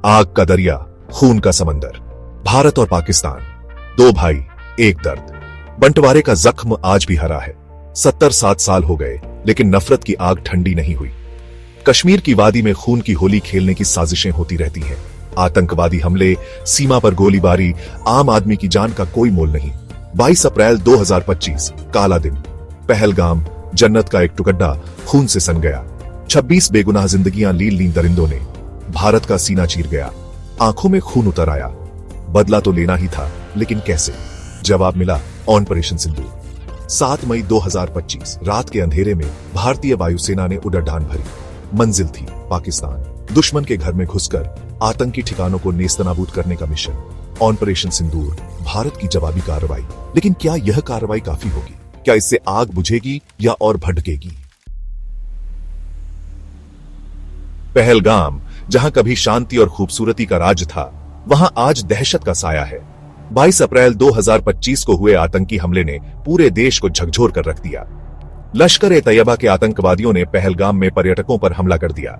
आग का दरिया, खून का समंदर। भारत और पाकिस्तान, दो भाई एक दर्द। बंटवारे का जख्म आज भी हरा है। 70-60 साल हो गए, लेकिन नफरत की आग ठंडी नहीं हुई। कश्मीर की वादी में खून की होली खेलने की साजिशें होती रहती हैं। आतंकवादी हमले, सीमा पर गोलीबारी, आम आदमी की जान का कोई मोल नहीं। 22 अप्रैल 2025, काला दिन। पहलगाम, जन्नत का एक टुकड़ा खून से सन गया। 26 बेगुनाह जिंदगियां लील लीन दरिंदों ने। भारत का सीना चीर गया, आंखों में खून उतर आया। बदला तो लेना ही था, लेकिन कैसे? जवाब मिला ऑपरेशन सिंदूर। 7 मई 2025 रात के अंधेरे में भारतीय वायुसेना ने उड़ान भरी। मंजिल थी पाकिस्तान। दुश्मन के घर में घुसकर आतंकी ठिकानों को नेस्तनाबूद करने का मिशन, ऑपरेशन सिंदूर, भारत की जवाबी कार्रवाई। लेकिन क्या यह कार्रवाई काफी होगी? क्या इससे आग बुझेगी या और भड़केगी? पहलगाम, जहां कभी शांति और खूबसूरती का राज था, वहां आज दहशत का साया है। 22 अप्रैल 2025 को हुए आतंकी हमले ने पूरे देश को झकझोर कर रख दिया। लश्कर-ए-तैयबा के आतंकवादियों ने पहलगाम में पर्यटकों पर हमला कर दिया।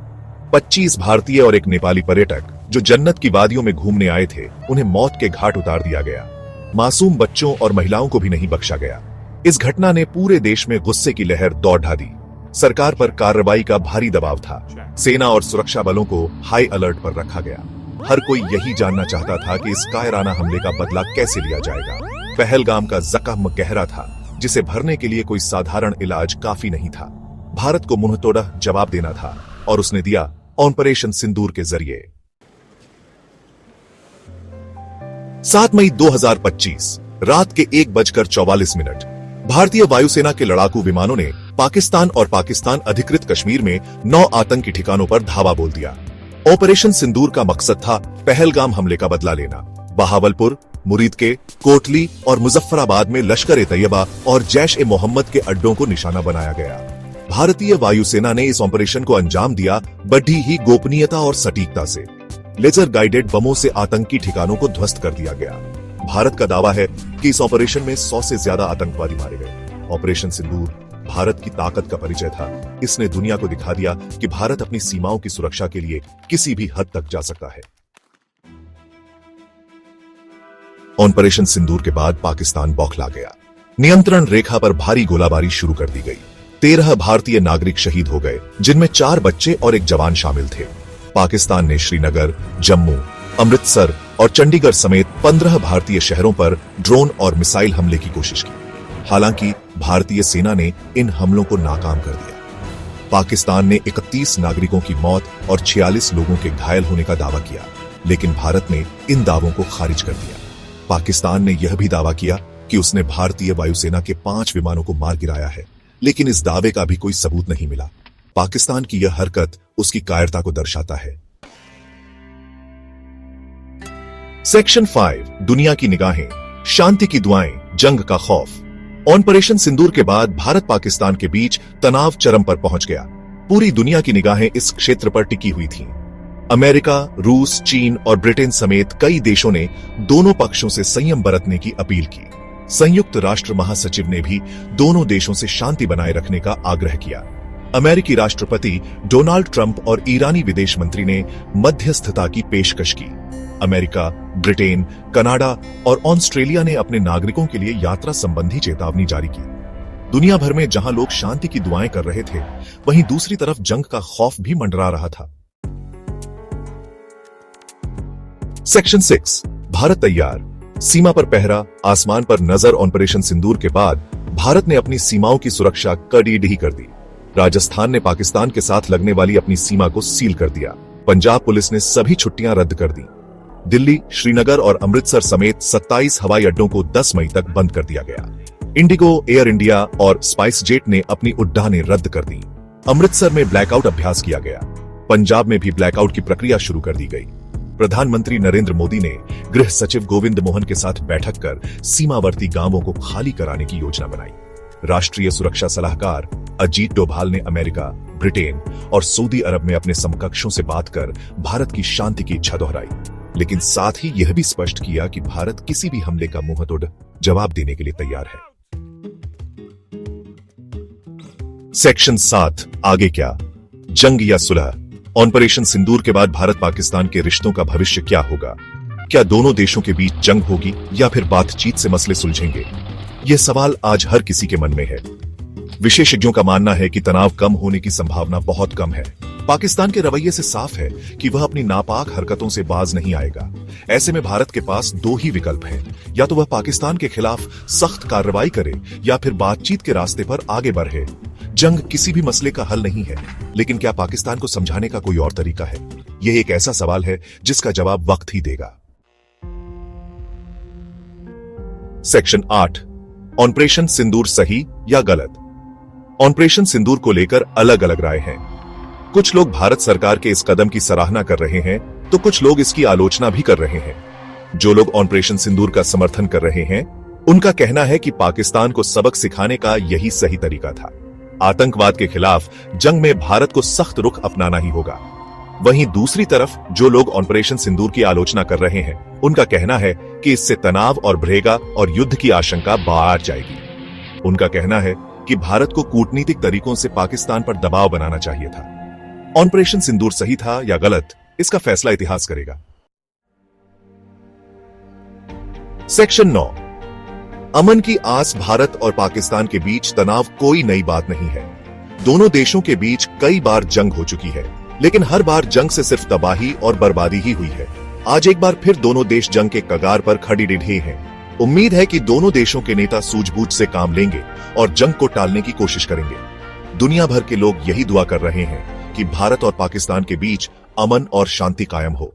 25 भारतीय और एक नेपाली पर्यटक जो जन्नत की वादियों में घूमने आए थे, उन्हें मौत के घाट उतार दिया गया। मासूम बच्चों और महिलाओं को भी नहीं बख्शा गया। इस घटना ने पूरे देश में गुस्से की लहर दौड़ ढा दी। सरकार पर कार्रवाई का भारी दबाव था। सेना और सुरक्षा बलों को हाई अलर्ट पर रखा गया। हर कोई यही जानना चाहता था कि इस कायराना हमले का बदला कैसे लिया जाएगा। पहलगाम का जख्म गहरा था, जिसे भरने के लिए कोई साधारण इलाज काफी नहीं था। भारत को मुंहतोड़ जवाब देना था, और उसने दिया ऑपरेशन सिंदूर के जरिए। 7 मई 2025 रात के 1:44 भारतीय वायुसेना के लड़ाकू विमानों ने पाकिस्तान और पाकिस्तान अधिकृत कश्मीर में 9 आतंकी ठिकानों पर धावा बोल दिया। ऑपरेशन सिंदूर का मकसद था पहलगाम हमले का बदला लेना। बहावलपुर, मुरीद के, कोटली और मुजफ्फराबाद में लश्कर-ए-तैयबा और जैश-ए-मोहम्मद के अड्डों को निशाना बनाया गया। भारतीय वायुसेना ने इस ऑपरेशन को अंजाम दिया बड़ी ही गोपनीयता और सटीकता से। लेजर गाइडेड बमों से आतंकी ठिकानों को ध्वस्त कर दिया गया। भारत का दावा है कि इस ऑपरेशन में 100 से ज्यादा आतंकवादी मारे गए। ऑपरेशन सिंदूर भारत की ताकत का परिचय था। इसने दुनिया को दिखा दिया कि भारत अपनी सीमाओं की सुरक्षा के लिए किसी भी हद तक जा सकता है। ऑपरेशन सिंदूर के बाद पाकिस्तान बौखला गया। नियंत्रण रेखा पर भारी गोलाबारी शुरू कर दी गई। 13 भारतीय नागरिक शहीद हो गए, जिनमें 4 बच्चे और एक जवान शामिल थे। पाकिस्तान ने श्रीनगर, जम्मू, अमृतसर और चंडीगढ़ समेत 15 भारतीय शहरों पर ड्रोन और मिसाइल हमले की कोशिश की। हालांकि भारतीय सेना ने इन हमलों को नाकाम कर दिया। पाकिस्तान ने 31 नागरिकों की मौत और 46 लोगों के घायल होने का दावा किया, लेकिन भारत ने इन दावों को खारिज कर दिया। पाकिस्तान ने यह भी दावा किया कि उसने भारतीय वायुसेना के 5 विमानों को मार गिराया है, लेकिन इस दावे का भी कोई सबूत नहीं मिला। पाकिस्तान की यह हरकत उसकी कायरता को दर्शाता है। सेक्शन 5, दुनिया की निगाहें, शांति की दुआएं, जंग का खौफ। ऑपरेशन सिंदूर के बाद भारत पाकिस्तान के बीच तनाव चरम पर पहुंच गया। पूरी दुनिया की निगाहें इस क्षेत्र पर टिकी हुई थीं। अमेरिका, रूस, चीन और ब्रिटेन समेत कई देशों ने दोनों पक्षों से संयम बरतने की अपील की। संयुक्त राष्ट्र महासचिव ने भी दोनों देशों से शांति बनाए रखने का आग्रह किया। अमेरिकी राष्ट्रपति डोनाल्ड ट्रंप और ईरानी विदेश मंत्री ने मध्यस्थता की पेशकश की। अमेरिका, ब्रिटेन, कनाडा और ऑस्ट्रेलिया ने अपने नागरिकों के लिए यात्रा संबंधी चेतावनी जारी की। दुनिया भर में जहां लोग शांति की दुआएं कर रहे थे, वहीं दूसरी तरफ जंग का खौफ भी मंडरा रहा था। सेक्शन 6, भारत तैयार, सीमा पर पहरा, आसमान पर नजर। ऑपरेशन सिंदूर के बाद भारत ने अपनी सीमाओं की सुरक्षा कड़ी कर दी। राजस्थान ने पाकिस्तान के साथ लगने वाली अपनी सीमा को सील कर दिया। पंजाब पुलिस ने सभी छुट्टियां रद्द कर दी। दिल्ली, श्रीनगर और अमृतसर समेत 27 हवाई अड्डों को 10 मई तक बंद कर दिया गया। इंडिगो, एयर इंडिया और स्पाइस जेट ने अपनी उड़ानें रद्द कर दी। अमृतसर में ब्लैकआउट अभ्यास किया गया। पंजाब में भी ब्लैकआउट की प्रक्रिया शुरू कर दी गई। प्रधानमंत्री नरेंद्र मोदी ने गृह सचिव गोविंद मोहन के साथ बैठक कर सीमावर्ती गांवों को खाली कराने की योजना बनाई। राष्ट्रीय सुरक्षा सलाहकार अजीत डोभाल ने अमेरिका, ब्रिटेन और सऊदी अरब में अपने समकक्षों से बात कर भारत की शांति की इच्छा दोहराई, लेकिन साथ ही यह भी स्पष्ट किया कि भारत किसी भी हमले का मुंहतोड़ जवाब देने के लिए तैयार है। सेक्शन 7, आगे क्या, जंग या सुलह। ऑपरेशन सिंदूर के बाद भारत पाकिस्तान के रिश्तों का भविष्य क्या होगा? क्या दोनों देशों के बीच जंग होगी या फिर बातचीत से मसले सुलझेंगे? यह सवाल आज हर किसी के मन में है। विशेषज्ञों का मानना है कि तनाव कम होने की संभावना बहुत कम है। पाकिस्तान के रवैये से साफ है कि वह अपनी नापाक हरकतों से बाज नहीं आएगा। ऐसे में भारत के पास दो ही विकल्प हैं, या तो वह पाकिस्तान के खिलाफ सख्त कार्रवाई करे या फिर बातचीत के रास्ते पर आगे बढ़े। जंग किसी भी मसले का हल नहीं है, लेकिन क्या पाकिस्तान को समझाने का कोई और तरीका है? यह एक ऐसा सवाल है जिसका जवाब वक्त ही देगा। सेक्शन 8, ऑपरेशन सिंदूर सही या गलत? ऑपरेशन सिंदूर को लेकर अलग अलग राय हैं। कुछ लोग भारत सरकार के इस कदम की सराहना कर रहे हैं, तो कुछ लोग इसकी आलोचना भी कर रहे हैं। जो लोग ऑपरेशन सिंदूर का समर्थन कर रहे हैं, उनका कहना है कि पाकिस्तान को सबक सिखाने का यही सही तरीका था। आतंकवाद के खिलाफ जंग में भारत को सख्त रुख अपनाना ही होगा। वहीं दूसरी तरफ जो लोग ऑपरेशन सिंदूर की आलोचना कर रहे हैं, उनका कहना है कि इससे तनाव और भ्रेगा और युद्ध की आशंका बढ़ जाएगी। उनका कहना है कि भारत को कूटनीतिक तरीकों से पाकिस्तान पर दबाव बनाना चाहिए था। ऑपरेशन सिंदूर सही था या गलत, इसका फैसला इतिहास करेगा। सेक्शन 9, अमन की आस। भारत और पाकिस्तान के बीच तनाव कोई नई बात नहीं है। दोनों देशों के बीच कई बार जंग हो चुकी है, लेकिन हर बार जंग से सिर्फ तबाही और बर्बादी ही हुई है। आज एक बार फिर दोनों देश जंग के कगार पर खड़ी रहे हैं। उम्मीद है कि दोनों देशों के नेता सूझबूझ से काम लेंगे और जंग को टालने की कोशिश करेंगे। दुनिया भर के लोग यही दुआ कर रहे हैं कि भारत और पाकिस्तान के बीच अमन और शांति कायम हो।